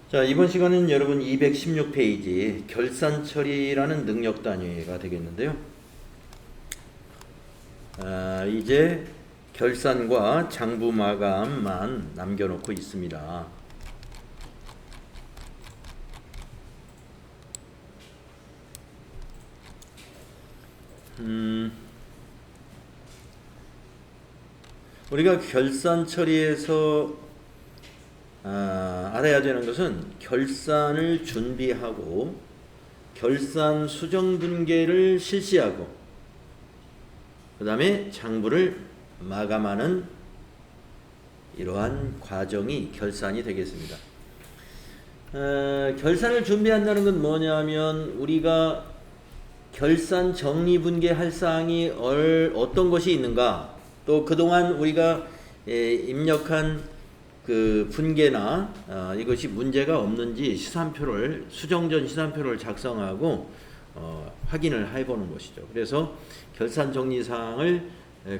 자, 이번 시간은 여러분 216페이지 결산 처리라는 능력 단위가 되겠는데요. 이제 결산과 장부 마감만 남겨놓고 있습니다. 우리가 결산 처리에서 알아야 되는 것은 결산을 준비하고 결산 수정 분계를 실시하고 그 다음에 장부를 마감하는 이러한 과정이 결산이 되겠습니다. 결산을 준비한다는 건 뭐냐면 우리가 결산 정리분계할 사항이 어떤 것이 있는가, 또 그동안 우리가 입력한 그 분계나 이것이 문제가 없는지 시산표를 수정전 시산표를 작성하고 확인을 해보는 것이죠. 그래서 결산 정리 사항을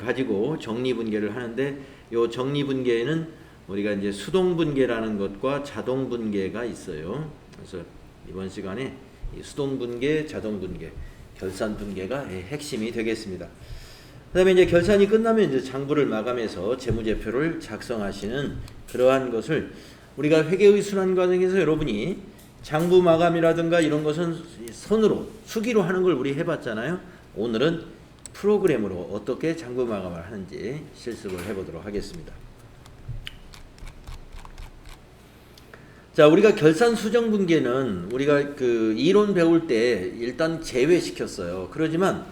가지고 정리 분계를 하는데, 이 정리 분계에는 우리가 이제 수동 분계라는 것과 자동 분계가 있어요. 그래서 이번 시간에 이 수동 분계, 자동 분계, 결산 분계가 핵심이 되겠습니다. 그 다음에 이제 결산이 끝나면 이제 장부를 마감해서 재무제표를 작성하시는 그러한 것을 우리가 회계의 순환 과정에서 여러분이 장부 마감이라든가 이런 것은 손으로 수기로 하는 걸 우리 해봤잖아요. 오늘은 프로그램으로 어떻게 장부 마감을 하는지 실습을 해보도록 하겠습니다. 자, 우리가 결산 수정 분계는 우리가 그 이론 배울 때 일단 제외시켰어요. 그러지만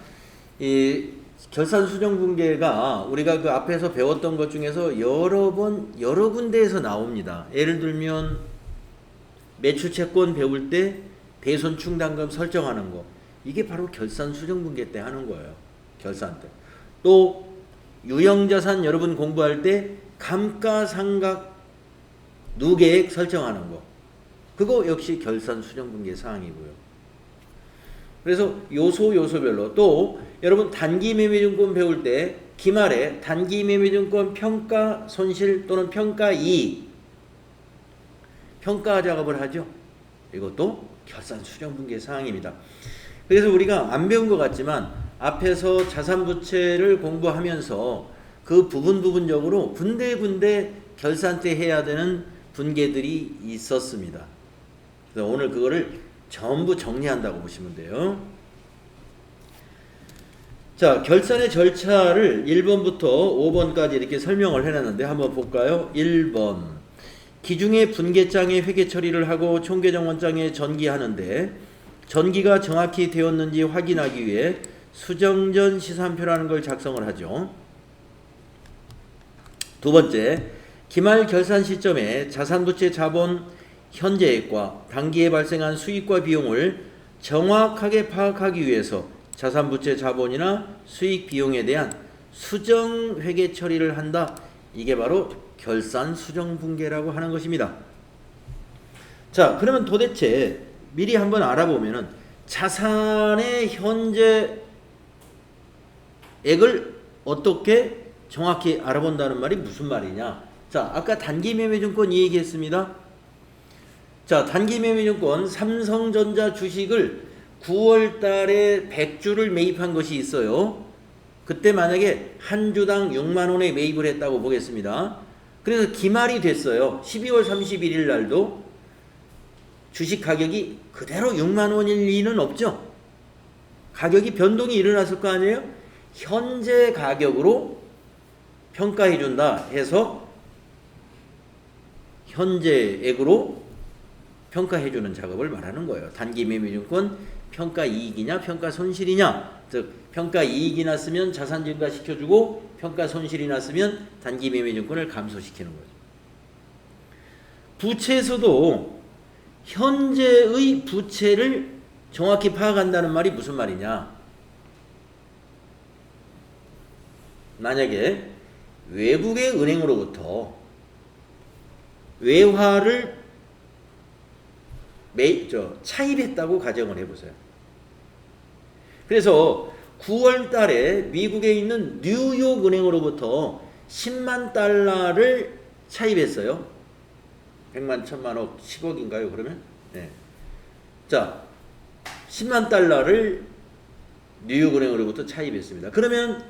이 결산 수정 분계가 우리가 그 앞에서 배웠던 것 중에서 여러 군데에서 나옵니다. 예를 들면 매출 채권 배울 때 대손 충당금 설정하는 거, 이게 바로 결산 수정 분계 때 하는 거예요. 결산 때. 또 유형자산 여러분 공부할 때 감가상각 누계액 설정하는 거, 그거 역시 결산 수정 분계 사항이고요. 그래서 요소별로, 또 여러분 단기 매매증권 배울 때 기말에 단기 매매증권 평가 손실 또는 평가 이익, 평가 작업을 하죠. 이것도 결산 수정 분계 사항입니다. 그래서 우리가 안 배운 것 같지만 앞에서 자산부채를 공부하면서 그 부분적으로 군데군데 결산 때 해야 되는 분계들이 있었습니다. 그래서 오늘 그거를 전부 정리한다고 보시면 돼요. 자, 결산의 절차를 1번부터 5번까지 이렇게 설명을 해놨는데 한번 볼까요? 1번, 기중의 분계장에 회계 처리를 하고 총계정원장에 전기하는데 전기가 정확히 되었는지 확인하기 위해 수정전 시산표라는 걸 작성을 하죠. 두 번째, 기말 결산 시점에 자산부채 자본 현재액과 단기에 발생한 수익과 비용을 정확하게 파악하기 위해서 자산부채 자본이나 수익 비용에 대한 수정 회계 처리를 한다. 이게 바로 결산 수정 분계라고 하는 것입니다. 자, 그러면 도대체 미리 한번 알아보면은 자산의 현재 액을 어떻게 정확히 알아본다는 말이 무슨 말이냐? 자, 아까 단기 매매증권 이 얘기했습니다. 자, 단기 매매증권 삼성전자 주식을 9월 달에 100주를 매입한 것이 있어요. 그때 만약에 한 주당 6만 원에 매입을 했다고 보겠습니다. 그래서 기말이 됐어요. 12월 31일 날도 주식 가격이 그대로 6만 원일 리는 없죠. 가격이 변동이 일어났을 거 아니에요? 현재 가격으로 평가해 준다 해서 현재액으로 평가해주는 작업을 말하는 거예요. 단기 매매증권 평가 이익이냐 평가 손실이냐, 즉 평가 이익이 났으면 자산 증가시켜주고 평가 손실이 났으면 단기 매매증권을 감소시키는 거죠. 부채에서도 현재의 부채를 정확히 파악한다는 말이 무슨 말이냐? 만약에 외국의 은행으로부터 외화를 차입했다고 가정을 해보세요. 그래서 9월 달에 미국에 있는 뉴욕 은행으로부터 10만 달러를 차입했어요. 100만, 1000만억, 10억인가요 그러면? 네. 자, 10만 달러를 뉴욕은행으로부터 차입했습니다. 그러면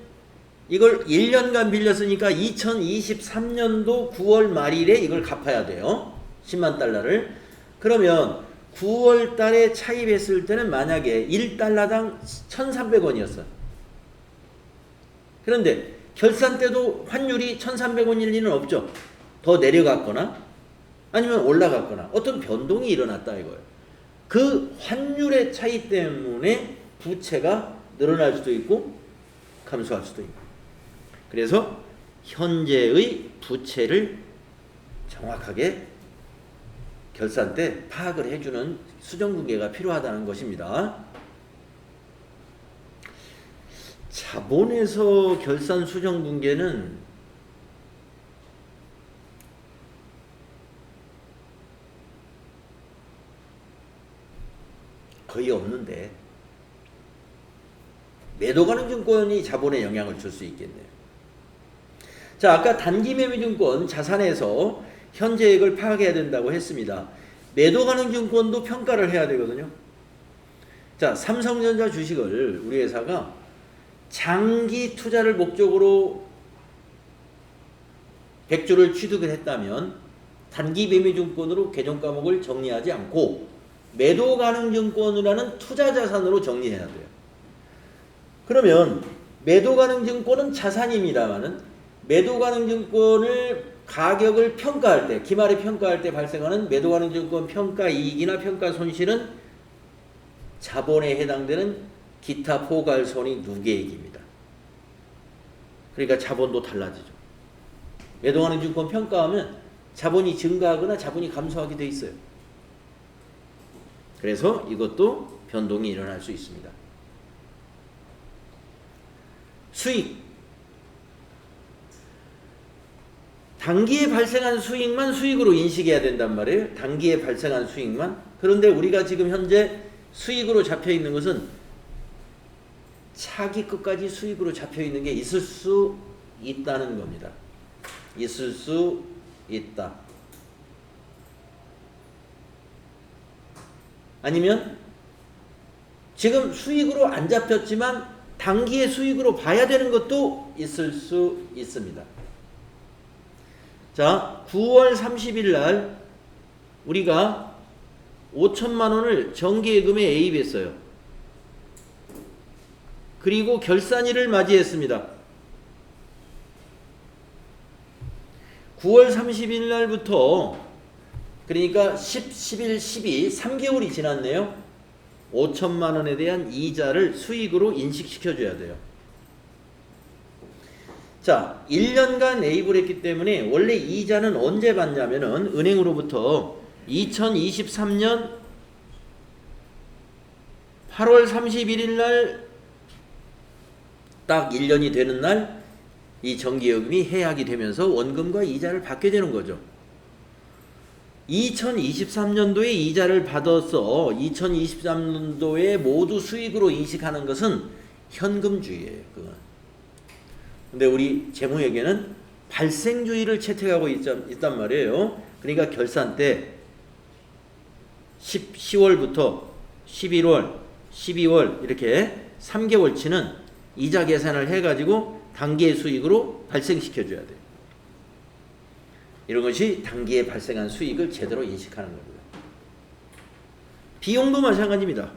이걸 1년간 빌렸으니까 2023년도 9월 말일에 이걸 갚아야 돼요. 10만 달러를. 그러면 9월 달에 차입했을 때는 만약에 1달러당 1,300원이었어요. 그런데 결산 때도 환율이 1,300원일 리는 없죠. 더 내려갔거나 아니면 올라갔거나 어떤 변동이 일어났다 이거예요. 그 환율의 차이 때문에 부채가 늘어날 수도 있고 감소할 수도 있고. 그래서 현재의 부채를 정확하게 결산 때 파악을 해주는 수정분계가 필요하다는 것입니다. 자본에서 결산 수정분계는 거의 없는데 매도 가능 증권이 자본에 영향을 줄 수 있겠네요. 자, 아까 단기 매매 증권 자산에서 현재액을 파악해야 된다고 했습니다. 매도 가능 증권도 평가를 해야 되거든요. 자, 삼성전자 주식을 우리 회사가 장기 투자를 목적으로 100주를 취득을 했다면 단기 매매 증권으로 계정 과목을 정리하지 않고 매도 가능 증권이라는 투자 자산으로 정리해야 돼요. 그러면 매도 가능 증권은 자산입니다만은 매도 가능 증권을 가격을 평가할 때, 기말에 평가할 때 발생하는 매도 가능 증권 평가 이익이나 평가 손실은 자본에 해당되는 기타 포괄 손익 누계액입니다. 그러니까 자본도 달라지죠. 매도 가능 증권 평가하면 자본이 증가하거나 자본이 감소하게 돼 있어요. 그래서 이것도 변동이 일어날 수 있습니다. 수익. 단기에 발생한 수익만 수익으로 인식해야 된단 말이에요. 단기에 발생한 수익만. 그런데 우리가 지금 현재 수익으로 잡혀 있는 것은 차기 끝까지 수익으로 잡혀 있는 게 있을 수 있다는 겁니다. 있을 수 있다. 아니면 지금 수익으로 안 잡혔지만 단기의 수익으로 봐야 되는 것도 있을 수 있습니다. 자, 9월 30일 날 우리가 5천만 원을 정기예금에 애입했어요. 그리고 결산일을 맞이했습니다. 9월 30일 날부터 그러니까 10, 11, 12, 3개월이 지났네요. 5천만 원에 대한 이자를 수익으로 인식시켜줘야 돼요. 자, 1년간 애입을 했기 때문에 원래 이자는 언제 받냐면은 은행으로부터 2023년 8월 31일 날 딱 1년이 되는 날 이 정기예금이 해약이 되면서 원금과 이자를 받게 되는 거죠. 2023년도에 이자를 받아서 2023년도에 모두 수익으로 인식하는 것은 현금주의예요. 그건. 근데 우리 재무회계는 발생주의를 채택하고 있단 말이에요. 그러니까 결산 때 10월부터 11월, 12월 이렇게 3개월치는 이자 계산을 해가지고 단기의 수익으로 발생시켜줘야 돼요. 이런 것이 단기에 발생한 수익을 제대로 인식하는 거고요. 비용도 마찬가지입니다.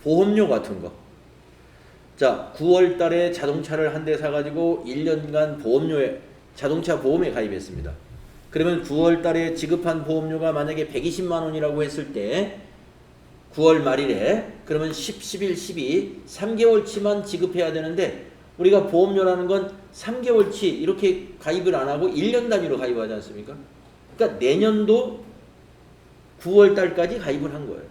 보험료 같은 거. 자, 9월 달에 자동차를 한 대 사가지고 1년간 보험료에, 자동차 보험에 가입했습니다. 그러면 9월 달에 지급한 보험료가 만약에 120만 원이라고 했을 때 9월 말일에 그러면 10, 11, 12, 3개월치만 지급해야 되는데 우리가 보험료라는 건 3개월치 이렇게 가입을 안 하고 1년 단위로 가입하지 않습니까? 그러니까 내년도 9월 달까지 가입을 한 거예요.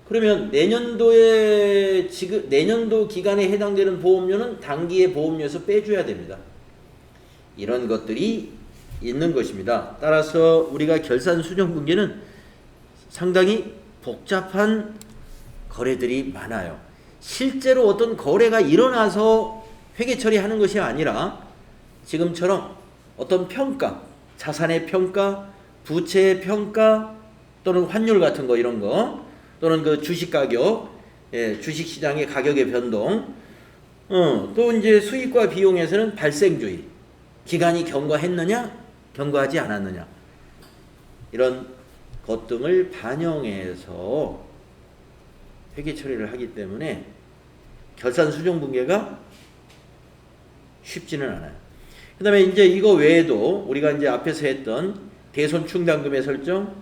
그러면 내년도에 내년도 기간에 해당되는 보험료는 단기의 보험료에서 빼줘야 됩니다. 이런 것들이 있는 것입니다. 따라서 우리가 결산 수정 분기는 상당히 복잡한 거래들이 많아요. 실제로 어떤 거래가 일어나서 회계 처리하는 것이 아니라 지금처럼 어떤 평가, 자산의 평가, 부채의 평가 또는 환율 같은 거 이런 거 또는 그 주식 가격, 주식 시장의 가격의 변동, 또 이제 수익과 비용에서는 발생주의, 기간이 경과했느냐, 경과하지 않았느냐 이런 것 등을 반영해서 회계 처리를 하기 때문에 결산 수정 분계가 쉽지는 않아요. 그 다음에 이제 이거 외에도 우리가 이제 앞에서 했던 대손 충당금의 설정,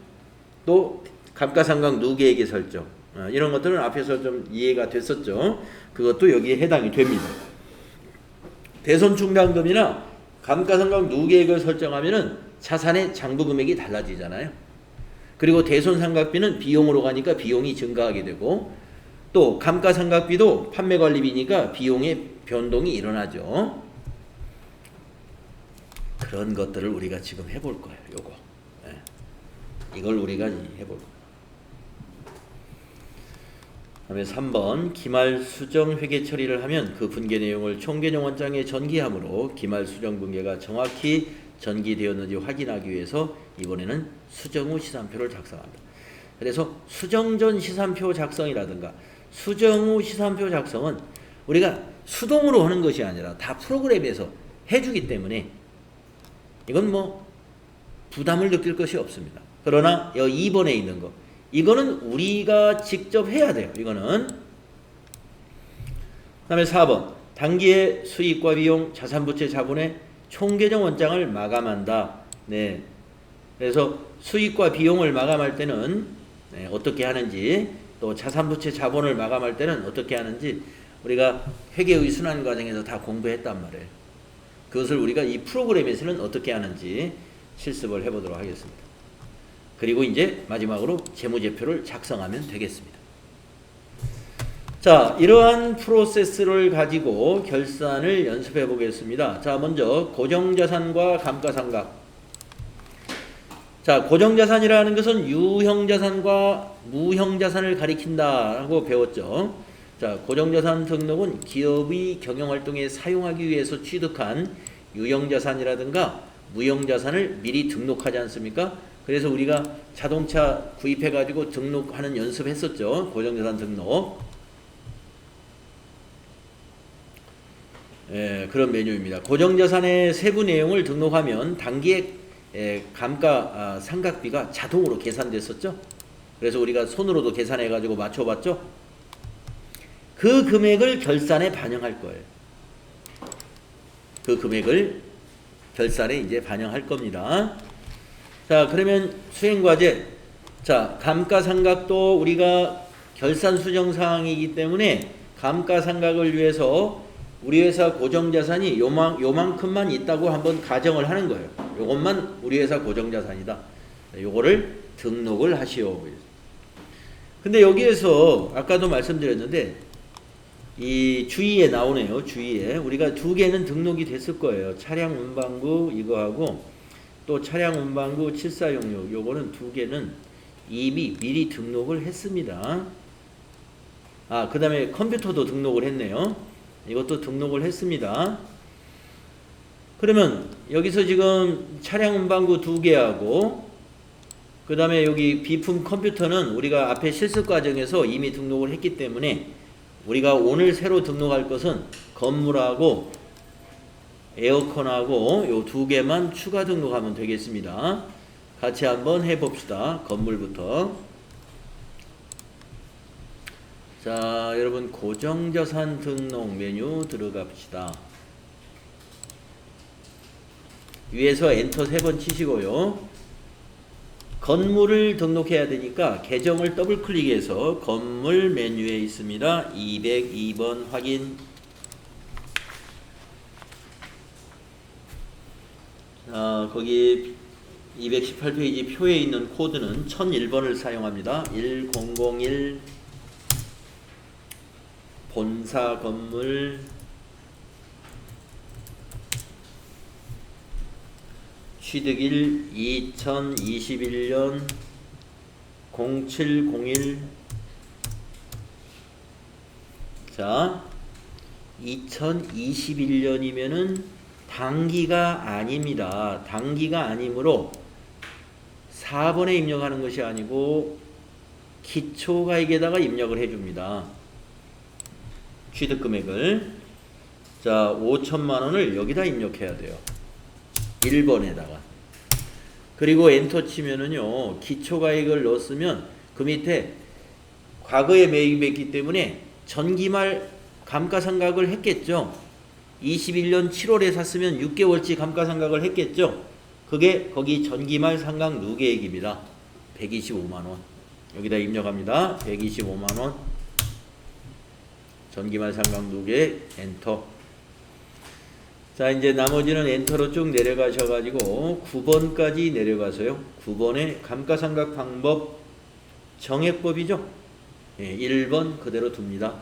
또 감가상각 누계액의 설정, 이런 것들은 앞에서 좀 이해가 됐었죠. 그것도 여기에 해당이 됩니다. 대손 충당금이나 감가상각 누계액을 설정하면은 자산의 장부 금액이 달라지잖아요. 그리고 대손 상각비는 비용으로 가니까 비용이 증가하게 되고, 또 감가상각비도 판매관리비니까 비용의 변동이 일어나죠. 그런 것들을 우리가 지금 해볼 거예요. 요거. 이걸 우리가 해볼 거예요. 다음에 3번 기말 수정 회계 처리를 하면 그 분계 내용을 총계정 원장에 전기함으로 기말 수정 분계가 정확히 전기되었는지 확인하기 위해서 이번에는 수정 후 시산표를 작성한다. 그래서 수정 전 시산표 작성이라든가 수정 후 시산표 작성은 우리가 수동으로 하는 것이 아니라 다 프로그램에서 해주기 때문에 이건 뭐 부담을 느낄 것이 없습니다. 그러나 여기 2번에 있는 거, 이거는 우리가 직접 해야 돼요. 이거는. 그 다음에 4번 당기의 수익과 비용, 자산부채 자본의 총계정 원장을 마감한다. 네. 그래서 수익과 비용을 마감할 때는 어떻게 하는지, 또 자산부채 자본을 마감할 때는 어떻게 하는지 우리가 회계의 순환 과정에서 다 공부했단 말이에요. 그것을 우리가 이 프로그램에서는 어떻게 하는지 실습을 해보도록 하겠습니다. 그리고 이제 마지막으로 재무제표를 작성하면 되겠습니다. 자, 이러한 프로세스를 가지고 결산을 연습해 보겠습니다. 자, 먼저 고정자산과 감가상각. 자, 고정자산이라는 것은 유형자산과 무형자산을 가리킨다라고 배웠죠. 자, 고정자산 등록은 기업의 경영활동에 사용하기 위해서 취득한 유형자산이라든가 무형자산을 미리 등록하지 않습니까? 그래서 우리가 자동차 구입해가지고 등록하는 연습했었죠. 고정자산 등록. 그런 메뉴입니다. 고정자산의 세부 내용을 등록하면 당기의 감가상각비가 자동으로 계산됐었죠. 그래서 우리가 손으로도 계산해가지고 맞춰봤죠. 그 금액을 결산에 반영할 거예요. 그 금액을 결산에 이제 반영할 겁니다. 자, 그러면 수행과제. 자, 감가상각도 우리가 결산 수정 사항이기 때문에 감가상각을 위해서 우리 회사 고정자산이 요만큼만 있다고 한번 가정을 하는 거예요. 요것만 우리 회사 고정자산이다. 요거를 등록을 하시오. 근데 여기에서 아까도 말씀드렸는데 이 주의에 나오네요. 주의에. 우리가 두 개는 등록이 됐을 거예요. 차량 운반구 이거하고 또 차량 운반구 7466 요거는 두 개는 이미 미리 등록을 했습니다. 아, 그 다음에 컴퓨터도 등록을 했네요. 이것도 등록을 했습니다. 그러면 여기서 지금 차량 운반구 두 개하고 그 다음에 여기 비품 컴퓨터는 우리가 앞에 실습 과정에서 이미 등록을 했기 때문에 우리가 오늘 새로 등록할 것은 건물하고 에어컨하고 요 두 개만 추가 등록하면 되겠습니다. 같이 한번 해봅시다. 건물부터. 자, 여러분 고정자산 등록 메뉴 들어갑시다. 위에서 엔터 3번 치시고요. 건물을 등록해야 되니까 계정을 더블 클릭해서 건물 메뉴에 있습니다. 202번 확인. 거기 218페이지 표에 있는 코드는 1001번을 사용합니다. 1001 본사 건물 취득일 2021년 0701. 자, 2021년이면은 단기가 아닙니다. 단기가 아니므로 4번에 입력하는 것이 아니고 기초가액에다가 입력을 해줍니다. 취득금액을. 자, 5천만 원을 여기다 입력해야 돼요. 1번에다가. 그리고 엔터 치면은요, 기초가액을 넣었으면 그 밑에 과거에 매입했기 때문에 전기말 감가상각을 했겠죠. 21년 7월에 샀으면 6개월치 감가상각을 했겠죠. 그게 거기 전기말 상각 누계액입니다. 125만원. 여기다 입력합니다. 125만원. 전기말 상각 누계액 엔터. 자, 이제 나머지는 엔터로 쭉 내려가셔가지고 9번까지 내려가서요. 9번에 감가상각 방법 정액법이죠. 예, 1번 그대로 둡니다.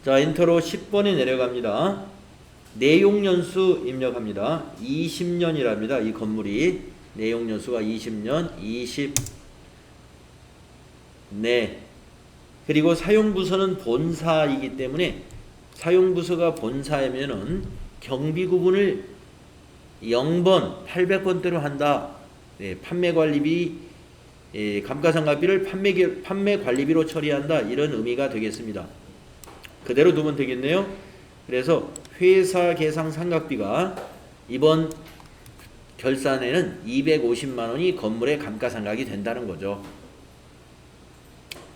자, 엔터로 10번에 내려갑니다. 내용연수 입력합니다. 20년이랍니다. 이 건물이 내용연수가 20년, 20. 네. 그리고 사용부서는 본사이기 때문에 사용부서가 본사이면은 경비구분을 0번, 800번대로 한다. 네, 판매관리비, 감가상각비를 판매관리비로 처리한다. 이런 의미가 되겠습니다. 그대로 두면 되겠네요. 그래서 회사 계상 상각비가 이번 결산에는 250만원이 건물의 감가상각이 된다는 거죠.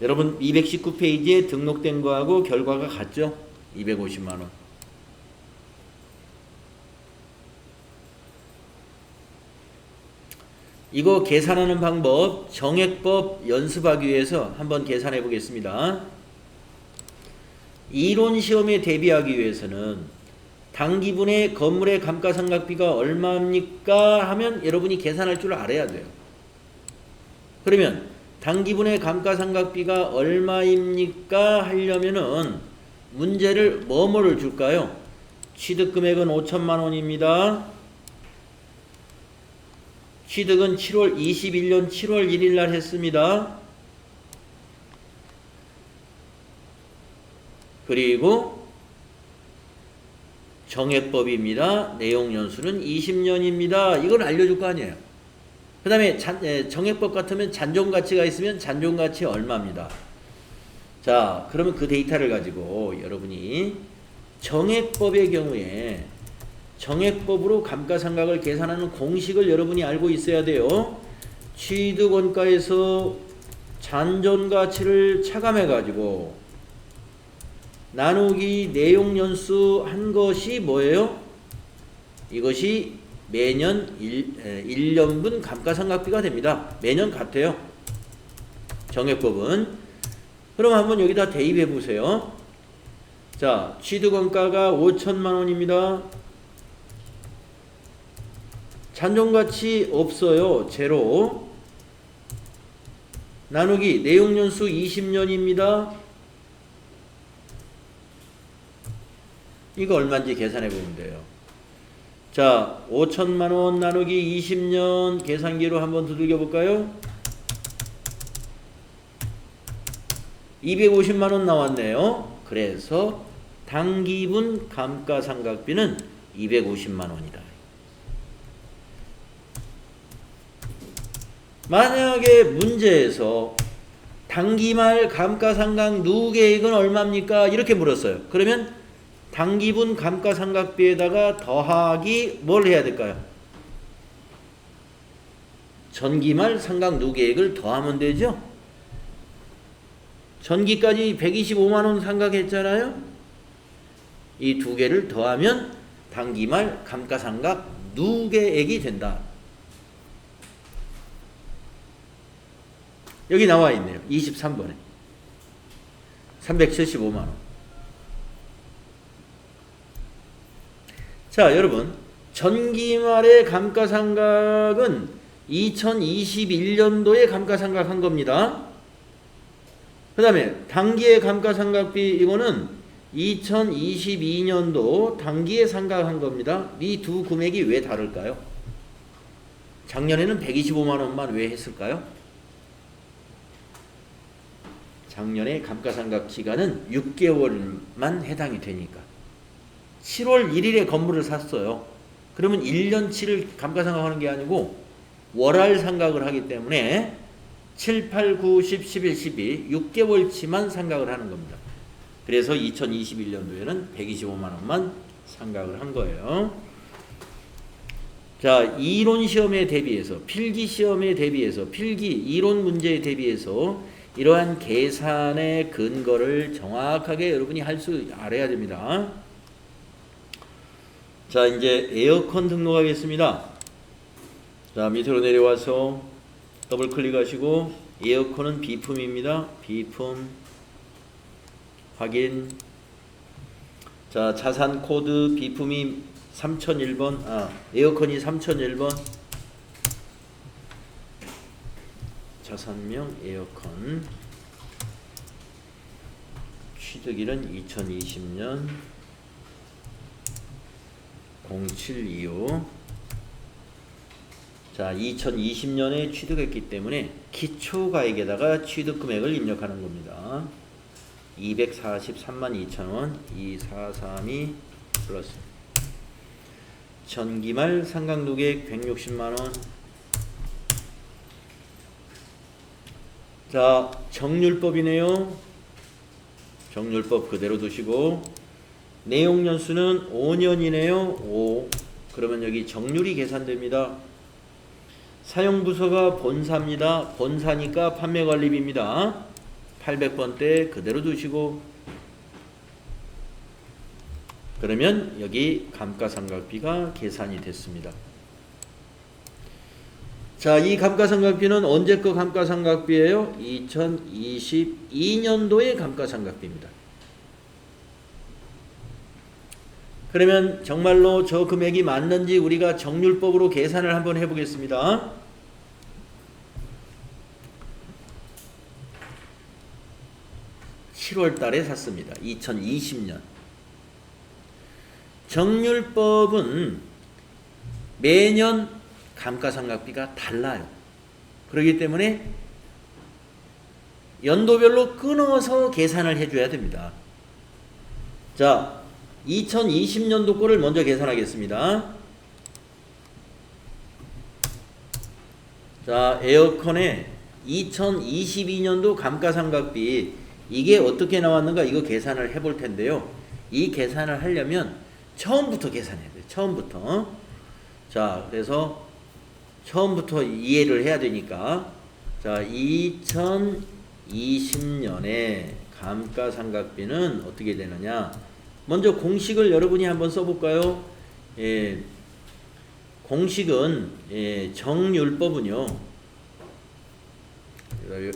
여러분 219페이지에 등록된 거하고 결과가 같죠? 250만원. 이거 계산하는 방법 정액법 연습하기 위해서 한번 계산해 보겠습니다. 이론 시험에 대비하기 위해서는 당기분의 건물의 감가상각비가 얼마입니까? 하면 여러분이 계산할 줄 알아야 돼요. 그러면 당기분의 감가상각비가 얼마입니까? 하려면은 문제를 뭐뭐를 줄까요? 취득금액은 5천만 원입니다. 취득은 21년 7월 1일 날 했습니다. 그리고 정액법입니다. 내용연수는 20년입니다. 이걸 알려줄 거 아니에요. 그 다음에 정액법 같으면 잔존가치가 있으면 잔존가치 얼마입니다. 자, 그러면 그 데이터를 가지고 여러분이 정액법의 경우에 정액법으로 감가상각을 계산하는 공식을 여러분이 알고 있어야 돼요. 취득원가에서 잔존가치를 차감해 가지고 나누기 내용연수 한 것이 뭐예요? 이것이 매년 1년분 감가상각비가 됩니다. 매년 같아요. 정액법은. 그럼 한번 여기다 대입해 보세요. 자, 취득원가가 5천만 원입니다. 잔존가치 없어요. 제로. 나누기 내용연수 20년입니다. 이거 얼마인지 계산해 보면 돼요. 자, 5천만 원 나누기 20년 계산기로 한번 두들겨 볼까요? 250만 원 나왔네요. 그래서 당기분 감가상각비는 250만 원이다. 만약에 문제에서 당기말 감가상각 누계액은 얼마입니까? 이렇게 물었어요. 그러면 당기분 감가상각비에다가 더하기 뭘 해야 될까요? 전기말 상각 누계액을 더하면 되죠. 전기까지 125만원 상각했잖아요. 이 두 개를 더하면 당기말 감가상각 누계액이 된다. 여기 나와 있네요. 23번에 375만원. 자, 여러분 전기말의 감가상각은 2021년도에 감가상각한 겁니다. 그 다음에 당기의 감가상각비 이거는 2022년도 당기에 상각한 겁니다. 이 두 금액이 왜 다를까요? 작년에는 125만원만 왜 했을까요? 작년에 감가상각 기간은 6개월만 해당이 되니까. 7월 1일에 건물을 샀어요. 그러면 1년치를 감가상각하는 게 아니고 월할 상각을 하기 때문에 7, 8, 9, 10, 11, 12 6개월치만 상각을 하는 겁니다. 그래서 2021년도에는 125만 원만 상각을 한 거예요. 자, 이론 시험에 대비해서, 필기 시험에 대비해서, 필기 이론 문제에 대비해서 이러한 계산의 근거를 정확하게 여러분이 알아야 됩니다. 자, 이제 에어컨 등록하겠습니다. 자, 밑으로 내려와서 더블 클릭하시고 에어컨은 비품입니다. 비품 확인. 자, 자산 코드 비품이 3001번, 에어컨이 3001번. 자산명 에어컨. 취득일은 2020년 0725. 자, 2020년에 취득했기 때문에 기초가액에다가 취득금액을 입력하는 겁니다. 243만 2천원 2432 플러스 전기말 상각누계액 160만원. 자, 정률법이네요. 정률법 그대로 두시고 내용연수는 5년이네요. 5. 그러면 여기 정률이 계산됩니다. 사용부서가 본사입니다. 본사니까 판매관리비입니다. 800번대 그대로 두시고 그러면 여기 감가상각비가 계산이 됐습니다. 자, 이 감가상각비는 언제 거 감가상각비예요? 2022년도의 감가상각비입니다. 그러면 정말로 저 금액이 맞는지 우리가 정률법으로 계산을 한번 해보겠습니다. (7월) 달에 샀습니다. 2020년. 정률법은 매년 감가상각비가 달라요. 그렇기 때문에 연도별로 끊어서 계산을 해줘야 됩니다. 자, 2020년도 거를 먼저 계산하겠습니다. 자, 에어컨의 2022년도 감가상각비 이게 어떻게 나왔는가 이거 계산을 해볼 텐데요. 이 계산을 하려면 처음부터 계산해야 돼요. 처음부터. 자, 그래서 처음부터 이해를 해야 되니까 자, 2020년에 감가상각비는 어떻게 되느냐. 먼저 공식을 여러분이 한번 써볼까요? 예, 공식은 정률법은요.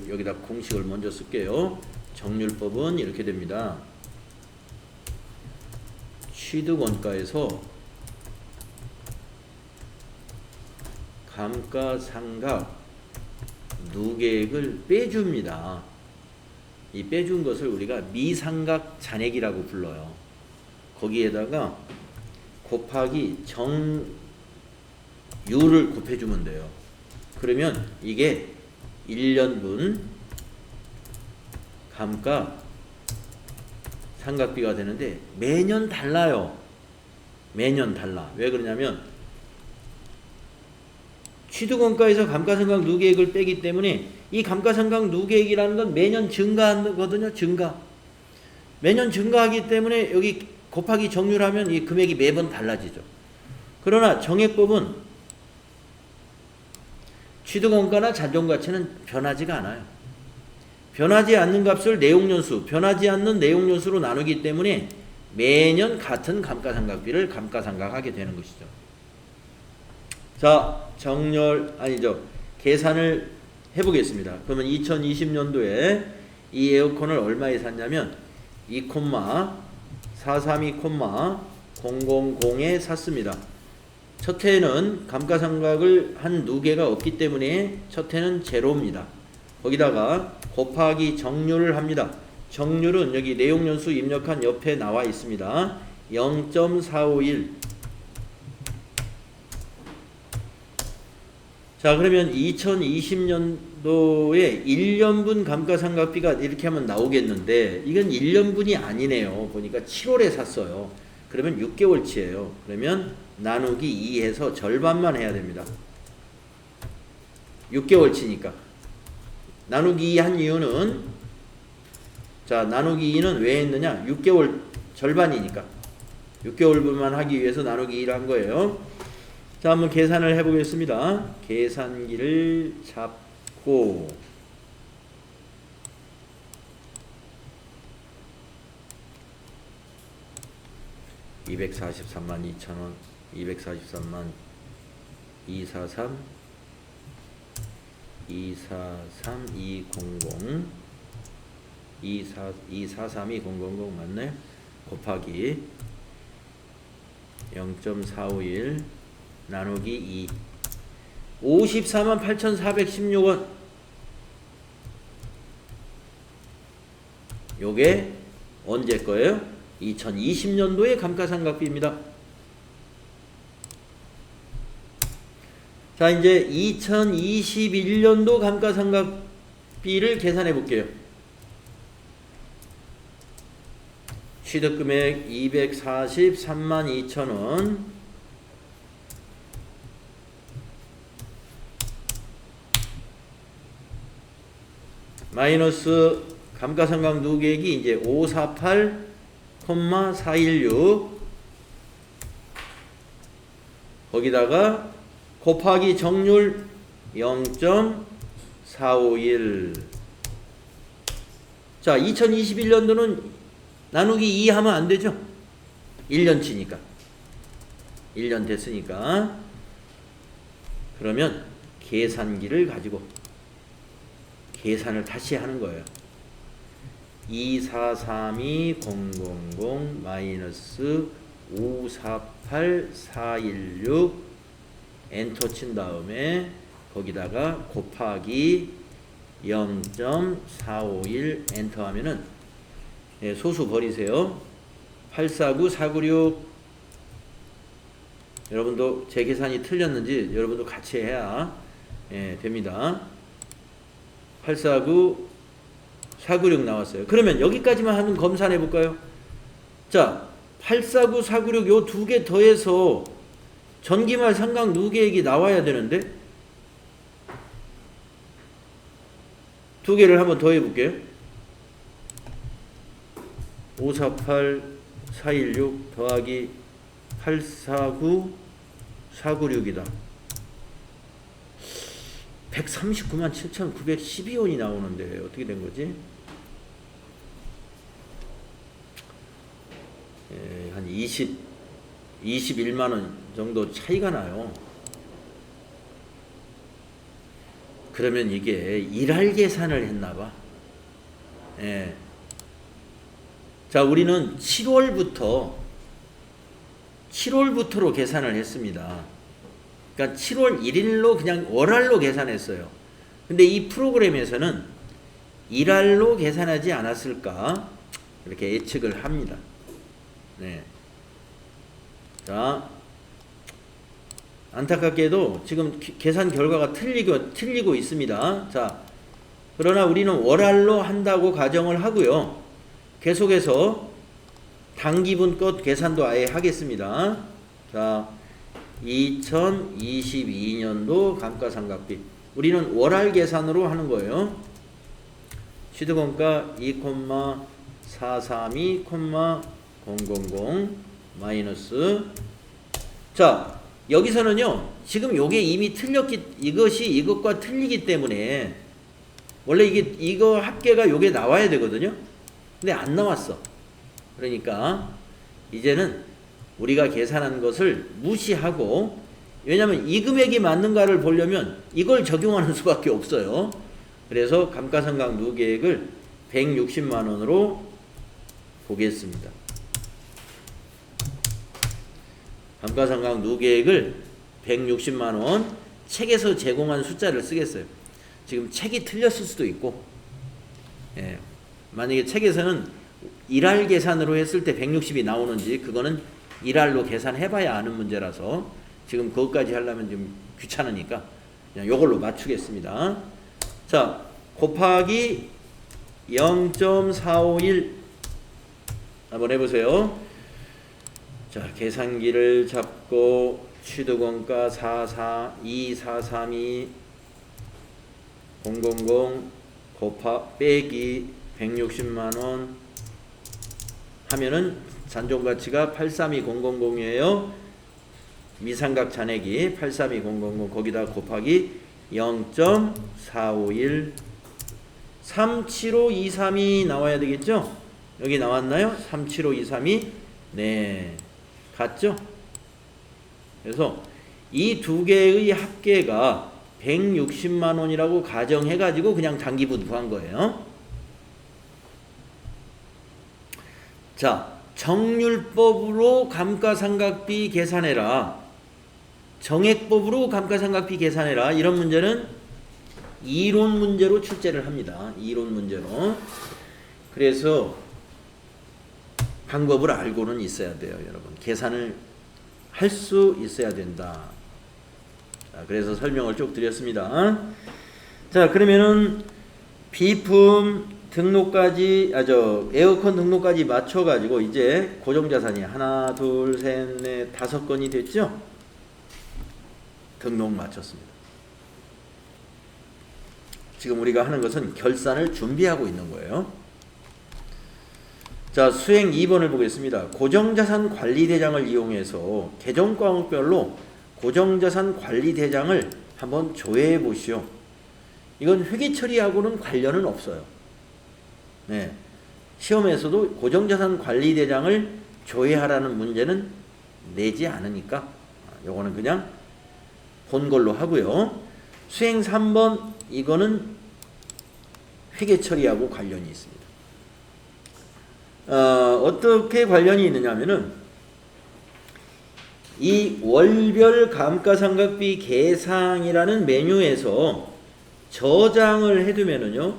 여기다 공식을 먼저 쓸게요. 정률법은 이렇게 됩니다. 취득원가에서 감가상각 누계액을 빼줍니다. 이 빼준 것을 우리가 미상각 잔액이라고 불러요. 거기에다가 곱하기 정률을 곱해주면 돼요. 그러면 이게 1년분 감가상각비가 되는데 매년 달라요. 매년 달라. 왜 그러냐면 취득원가에서 감가상각 누계액을 빼기 때문에 이 감가상각 누계액이라는 건 매년 증가하거든요. 증가. 매년 증가하기 때문에 여기 곱하기 정률하면 이 금액이 매번 달라지죠. 그러나 정액법은 취득원가나 잔존가치는 변하지가 않아요. 변하지 않는 값을 내용연수, 변하지 않는 내용연수로 나누기 때문에 매년 같은 감가상각비를 감가상각하게 되는 것이죠. 자, 계산을 해보겠습니다. 그러면 2020년도에 이 에어컨을 얼마에 샀냐면 2,432,000에 샀습니다. 첫 해에는 감가상각을 한 누계가 없기 때문에 첫 해는 제로입니다. 거기다가 곱하기 정률을 합니다. 정률은 여기 내용연수 입력한 옆에 나와 있습니다. 0.451. 자, 그러면 2020년도에 1년분 감가상각비가 이렇게 하면 나오겠는데 이건 1년분이 아니네요. 보니까 7월에 샀어요. 그러면 6개월치예요. 그러면 나누기 2 해서 절반만 해야 됩니다. 6개월치니까. 나누기 2 한 이유는, 자, 나누기 2는 왜 했느냐? 6개월 절반이니까. 6개월분만 하기 위해서 나누기 2를 한 거예요. 자, 한번 계산을 해보겠습니다. 계산기를 잡고, 243만 2천원, 243만 243, 243, 200, 243, 2000 맞네? 곱하기 0.451 나누기 2 54만 8,416원. 요게 언제 거예요? 2020년도의 감가상각비입니다. 자, 이제 2021년도 감가상각비를 계산해 볼게요. 취득금액 243만 2천원, 마이너스 감가상각 누계액이 이제 548,416, 거기다가 곱하기 정률 0.451. 자, 2021년도는 나누기 2 하면 안 되죠? 1년치니까. 1년 됐으니까. 그러면 계산기를 가지고 계산을 다시 하는 거예요. 2432,000 마이너스 548416 엔터 친 다음에 거기다가 곱하기 0.451 엔터 하면은, 예, 소수 버리세요. 849496. 여러분도 제 계산이 틀렸는지 여러분도 같이 해야, 예, 됩니다. 849496 나왔어요. 그러면 여기까지만 한번 검산해 볼까요? 자, 849496 요 두 개 더해서 전기말 상각 누계액이 나와야 되는데, 두 개를 한번 더해 볼게요. 548416 더하기 849496이다. 139만 7,912원이 나오는데 어떻게 된 거지? 예, 한 21만원 정도 차이가 나요. 그러면 이게 일할 계산을 했나봐. 예. 자, 우리는 7월부터로 계산을 했습니다. 그러니까 7월 1일로 그냥 월할로 계산했어요. 근데 이 프로그램에서는 일할로 계산하지 않았을까? 이렇게 예측을 합니다. 네. 자, 안타깝게도 지금 계산 결과가 틀리고 있습니다. 자, 그러나 우리는 월할로 한다고 가정을 하고요. 계속해서 당기분껏 계산도 아예 하겠습니다. 자, 2022년도 감가상각비. 우리는 월할 계산으로 하는 거예요. 취득원가 2,432,000 마이너스. 자, 여기서는요, 지금 요게 이미 이것이 이것과 틀리기 때문에 원래 이거 합계가 요게 나와야 되거든요. 근데 안 나왔어. 그러니까 이제는 우리가 계산한 것을 무시하고, 왜냐하면 이 금액이 맞는가를 보려면 이걸 적용하는 수밖에 없어요. 그래서 감가상각 누계액을 160만 원으로 보겠습니다. 감가상각 누계액을 160만 원, 책에서 제공한 숫자를 쓰겠어요. 지금 책이 틀렸을 수도 있고, 예, 만약에 책에서는 일할 계산으로 했을 때 160이 나오는지 그거는 일할로 계산해봐야 아는 문제라서 지금 그것까지 하려면 좀 귀찮으니까 그냥 이걸로 맞추겠습니다. 자, 곱하기 0.451 한번 해보세요. 자, 계산기를 잡고 취득원가 243이 000 빼기 160만원 하면은 잔존가치가 832000이에요. 미상각 잔액이 832000 거기다 곱하기 0.451 37523이 나와야 되겠죠? 여기 나왔나요? 37523이 네, 같죠? 그래서 이 두 개의 합계가 160만원이라고 가정해가지고 그냥 단기분 구한 거예요. 자, 정률법으로 감가상각비 계산해라. 정액법으로 감가상각비 계산해라. 이런 문제는 이론 문제로 출제를 합니다. 이론 문제로. 그래서 방법을 알고는 있어야 돼요, 여러분. 계산을 할 수 있어야 된다. 자, 그래서 설명을 쭉 드렸습니다. 자, 그러면은 비품 등록까지, 에어컨 등록까지 맞춰가지고 이제 고정자산이 하나, 둘, 셋, 넷, 5건이 됐죠? 등록 마쳤습니다. 지금 우리가 하는 것은 결산을 준비하고 있는 거예요. 자, 수행 2번을 보겠습니다. 고정자산 관리대장을 이용해서 계정과목별로 고정자산 관리대장을 한번 조회해 보시오. 이건 회계처리하고는 관련은 없어요. 네. 시험에서도 고정자산 관리대장을 조회하라는 문제는 내지 않으니까 요거는 그냥 본 걸로 하고요. 수행 3번 이거는 회계처리하고 관련이 있습니다. 어떻게 관련이 있느냐면은 이 월별 감가상각비 계상이라는 메뉴에서 저장을 해두면은요,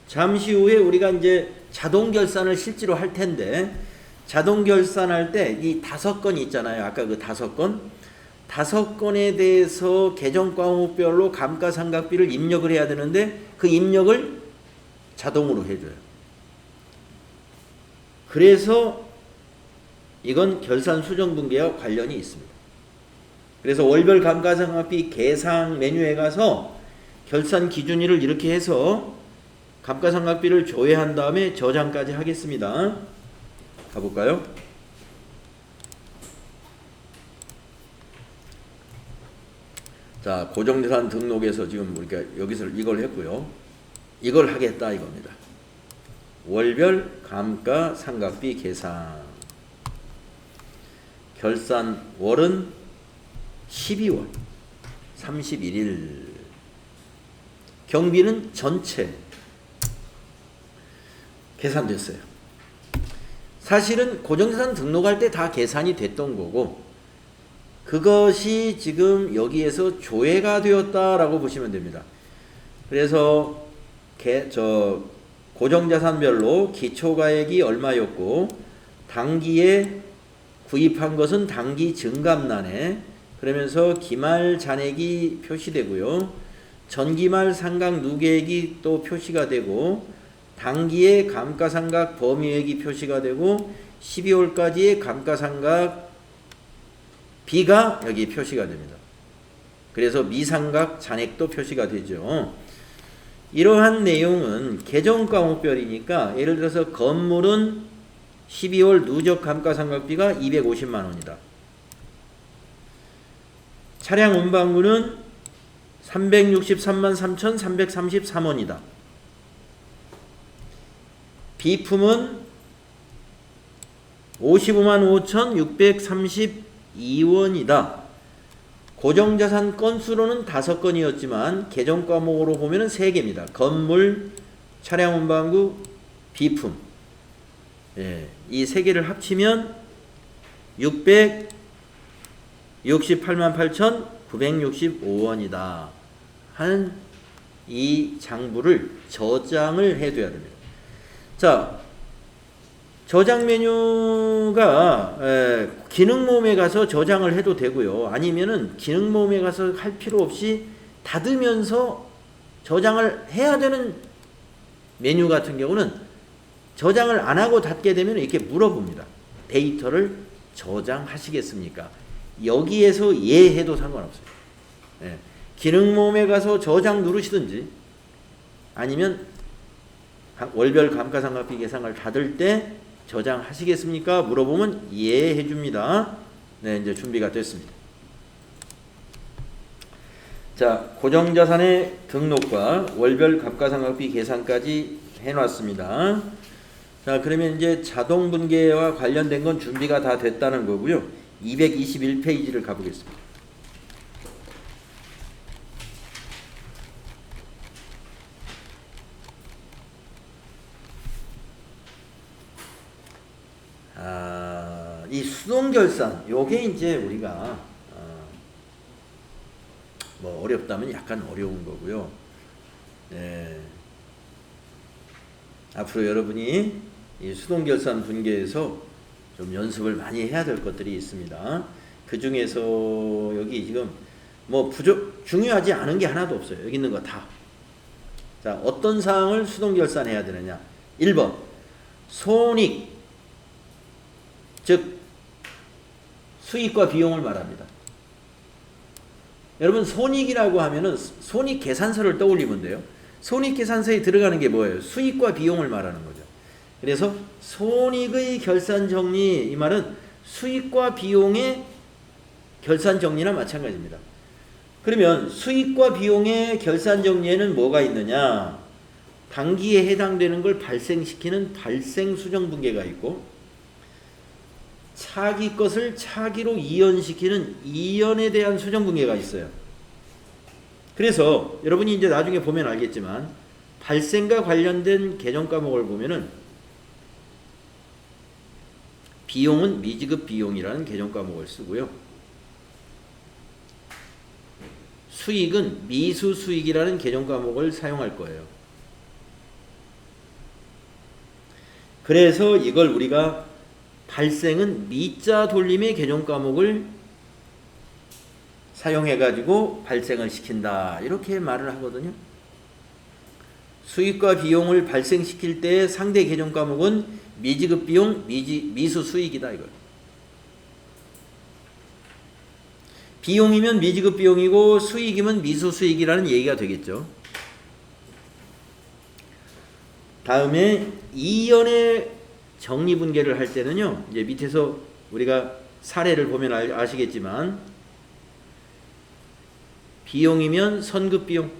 잠시 후에 우리가 이제 자동 결산을 실제로 할 텐데, 자동 결산할 때 이 5건 있잖아요. 아까 그 5건. 5건에 대해서 계정과목별로 감가상각비를 입력을 해야 되는데 그 입력을 자동으로 해줘요. 그래서 이건 결산 수정분계와 관련이 있습니다. 그래서 월별 감가상각비 계상 메뉴에 가서 결산 기준일을 이렇게 해서 감가상각비를 조회한 다음에 저장까지 하겠습니다. 가볼까요? 자, 고정자산 등록에서 지금 우리가 여기서 이걸 했고요. 이걸 하겠다 이겁니다. 월별 감가상각비 계산. 결산 월은 12월 31일. 경비는 전체 계산됐어요. 사실은 고정자산 등록할 때 다 계산이 됐던 거고, 그것이 지금 여기에서 조회가 되었다라고 보시면 됩니다. 그래서 고정자산별로 기초가액이 얼마였고, 당기에 구입한 것은 당기 증감란에, 그러면서 기말 잔액이 표시되고요. 전기말 상각 누계액이 또 표시가 되고, 당기에 감가상각 범위액이 표시가 되고, 12월까지의 감가상각 비가 여기 표시가 됩니다. 그래서 미상각 잔액도 표시가 되죠. 이러한 내용은 계정과목별이니까, 예를 들어서 건물은 12월 누적 감가상각비가 250만 원이다. 차량 운반구는 363만 3,333원이다. 비품은 55만 5,632원이다. 고정자산 건수로는 5건이었지만 계정과목으로 보면 3개입니다. 건물, 차량 운반구, 비품. 예, 이 3개를 합치면 668만 8,965원이다. 하는 이 장부를 저장을 해둬야 됩니다. 자, 저장 메뉴가 기능모음에 가서 저장을 해도 되고요. 아니면은 기능모음에 가서 할 필요 없이 닫으면서 저장을 해야 되는 메뉴 같은 경우는 저장을 안 하고 닫게 되면 이렇게 물어봅니다. 데이터를 저장하시겠습니까? 여기에서 예 해도 상관없어요. 예. 기능모음에 가서 저장 누르시든지 아니면 월별 감가상각비 계산을 받을 때 저장하시겠습니까? 물어보면 예 해줍니다. 네, 이제 준비가 됐습니다. 자, 고정자산의 등록과 월별 감가상각비 계산까지 해놨습니다. 자, 그러면 이제 자동분계와 관련된 건 준비가 다 됐다는 거고요. 221페이지를 가보겠습니다. 이 수동결산, 요게 이제 우리가 뭐 어렵다면 약간 어려운 거고요. 네. 앞으로 여러분이 이 수동결산 분계에서 좀 연습을 많이 해야 될 것들이 있습니다. 그 중에서 여기 지금 뭐 중요하지 않은 게 하나도 없어요. 여기 있는 거 다. 자, 어떤 사항을 수동결산해야 되느냐? 1번 손익, 즉 수익과 비용을 말합니다. 여러분 손익이라고 하면은 손익계산서를 떠올리면 돼요. 손익계산서에 들어가는 게 뭐예요? 수익과 비용을 말하는 거죠. 그래서 손익의 결산정리, 이 말은 수익과 비용의 결산정리나 마찬가지입니다. 그러면 수익과 비용의 결산정리에는 뭐가 있느냐? 당기에 해당되는 걸 발생시키는 발생수정분계가 있고, 차기 것을 차기로 이연시키는 이연에 대한 수정분계가 있어요. 그래서 여러분이 이제 나중에 보면 알겠지만 발생과 관련된 개정 과목을 보면은 비용은 미지급 비용이라는 개정 과목을 쓰고요. 수익은 미수 수익이라는 개정 과목을 사용할 거예요. 그래서 이걸 우리가 발생은 미자 돌림의 개정 과목을 사용해가지고 발생을 시킨다, 이렇게 말을 하거든요. 수익과 비용을 발생시킬 때 상대 개정 과목은 미지급 비용, 미수 수익이다, 이걸. 비용이면 미지급 비용이고 수익이면 미수 수익이라는 얘기가 되겠죠. 다음에 이연의 정리분계를 할 때는요, 이제 밑에서 우리가 사례를 보면 아시겠지만, 비용이면 선급비용,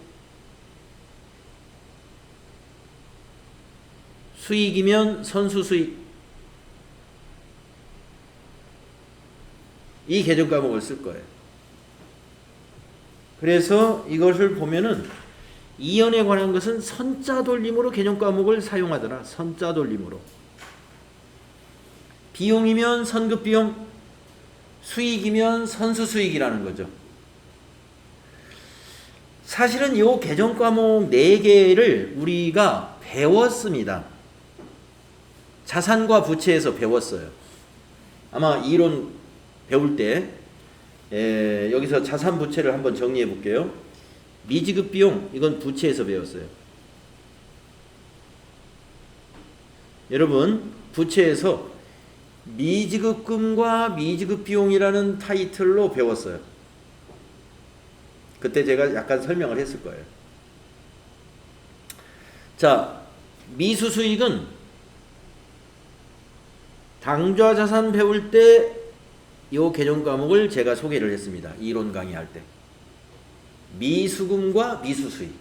수익이면 선수수익, 이 개정 과목을 쓸 거예요. 그래서 이것을 보면은 이연에 관한 것은 선자 돌림으로 개정 과목을 사용하더라. 선자 돌림으로. 비용이면 선급비용, 수익이면 선수수익이라는 거죠. 사실은 이 개정 과목 4개를 우리가 배웠습니다. 자산과 부채에서 배웠어요. 아마 이론 배울 때 여기서 자산 부채를 한번 정리해 볼게요. 미지급 비용, 이건 부채에서 배웠어요. 여러분, 부채에서 미지급금과 미지급 비용이라는 타이틀로 배웠어요. 그때 제가 약간 설명을 했을 거예요. 자, 미수수익은 당좌자산 배울 때 이 개정 과목을 제가 소개를 했습니다. 이론 강의할 때. 미수금과 미수수익.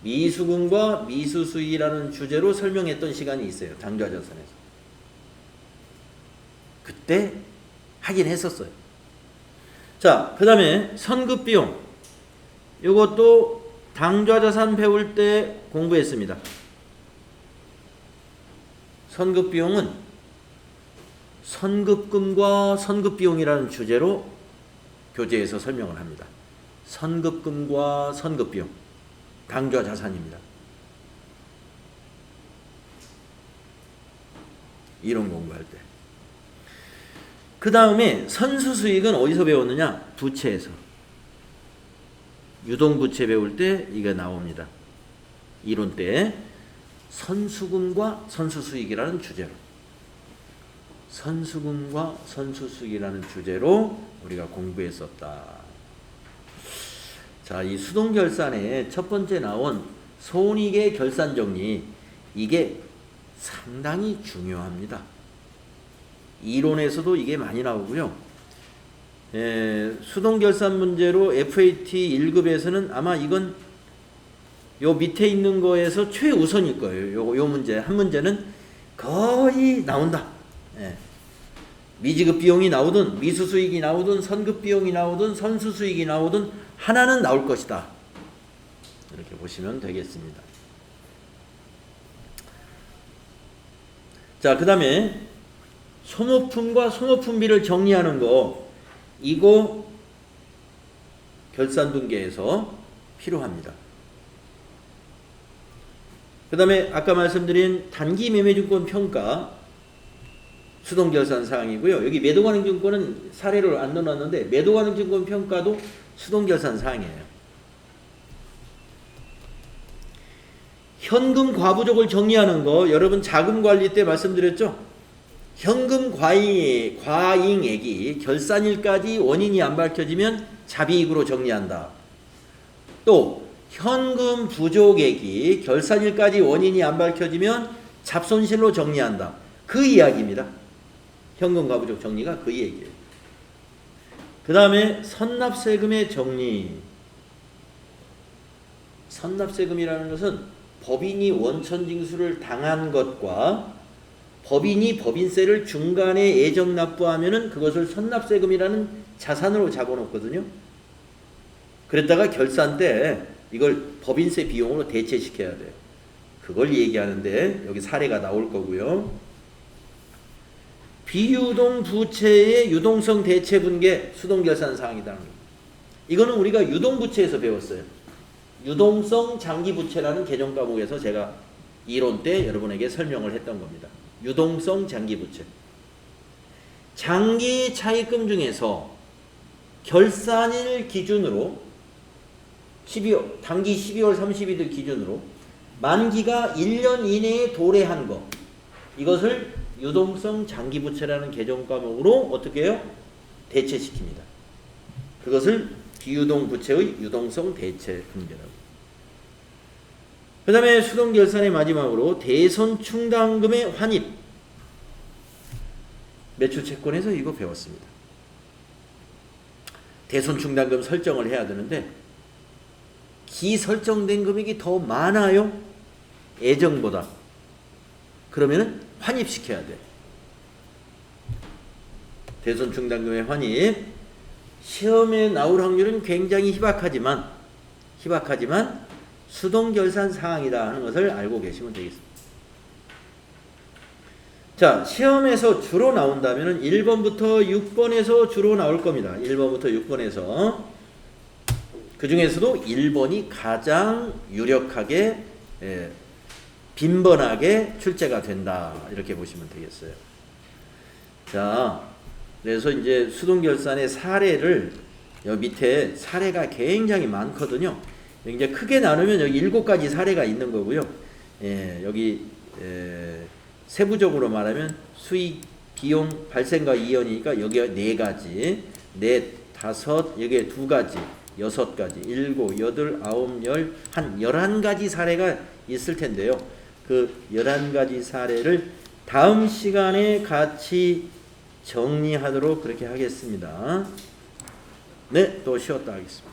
미수금과 미수수익이라는 주제로 설명했던 시간이 있어요. 당좌자산에서. 그때 하긴 했었어요. 자, 그 다음에 선급비용. 이것도 당좌자산 배울 때 공부했습니다. 선급비용은 선급금과 선급비용이라는 주제로 교재에서 설명을 합니다. 선급금과 선급비용, 당좌자산입니다. 이론 공부할 때. 그 다음에 선수수익은 어디서 배웠느냐? 부채에서. 유동부채 배울 때 이게 나옵니다. 이론 때 선수금과 선수수익이라는 주제로. 선수금과 선수수익이라는 주제로 우리가 공부했었다. 자, 이 수동결산에 첫 번째 나온 손익의 결산정리, 이게 상당히 중요합니다. 이론에서도 이게 많이 나오고요. 수동결산 문제로 FAT 1급에서는 아마 이건 요 밑에 있는 거에서 최우선일 거예요. 요 문제 한 문제는 거의 나온다. 미지급 비용이 나오든 미수수익이 나오든 선급 비용이 나오든 선수수익이 나오든 하나는 나올 것이다. 이렇게 보시면 되겠습니다. 자, 그 다음에 소모품과 소모품비를 정리하는 거, 이거 결산분계에서 필요합니다. 그 다음에 아까 말씀드린 단기매매증권 평가 수동결산 사항이고요. 여기 매도가능증권은 사례를 안 넣어놨는데 매도가능증권 평가도 수동결산 사항이에요. 현금 과부족을 정리하는 거, 여러분 자금관리 때 말씀드렸죠? 현금 과잉액이 결산일까지 원인이 안 밝혀지면 자비익으로 정리한다. 또 현금 부족액이 결산일까지 원인이 안 밝혀지면 잡손실로 정리한다. 그 이야기입니다. 현금 과부족 정리가 그 얘기예요. 그 다음에 선납세금의 정리. 선납세금이라는 것은 법인이 원천징수를 당한 것과 법인이 법인세를 중간에 예정 납부하면은 그것을 선납세금이라는 자산으로 잡아놓거든요. 그랬다가 결산 때 이걸 법인세 비용으로 대체시켜야 돼요. 그걸 얘기하는데 여기 사례가 나올 거고요. 비유동 부채의 유동성 대체 분계 수동결산 사항이다. 이거는 우리가 유동부채에서 배웠어요. 유동성 장기부채라는 개정 과목에서 제가 이론 때 여러분에게 설명을 했던 겁니다. 유동성 장기부채. 장기 차입금 중에서 결산일 기준으로 단기 12월 30일 기준으로 만기가 1년 이내에 도래한 거, 이것을 유동성 장기부채라는 개정 과목으로 어떻게 해요? 대체시킵니다. 그것을 비유동 부채의 유동성 대체 분계라고. 그 다음에 수동결산의 마지막으로 대손 충당금의 환입. 매출채권에서 이거 배웠습니다. 대손 충당금 설정을 해야 되는데 기설정된 금액이 더 많아요? 예정보다. 그러면은 환입시켜야 돼. 대손 충당금의 환입. 시험에 나올 확률은 굉장히 희박하지만 수동결산 사항이다 하는 것을 알고 계시면 되겠습니다. 자, 시험에서 주로 나온다면 1번부터 6번에서 주로 나올 겁니다. 1번부터 6번에서. 그 중에서도 1번이 가장 유력하게 빈번하게 출제가 된다. 이렇게 보시면 되겠어요. 자, 그래서 이제 수동결산의 사례를 여기 밑에 사례가 굉장히 많거든요. 이제 크게 나누면 여기 7가지 사례가 있는 거고요. 여기 세부적으로 말하면 수익, 비용, 발생과 이연이니까 여기 4가지, 넷, 다섯, 여기에 2가지, 6가지, 7, 8, 9, 10, 한 11가지 사례가 있을 텐데요. 그 11가지 사례를 다음 시간에 같이 정리하도록 그렇게 하겠습니다. 네, 또 쉬었다 하겠습니다.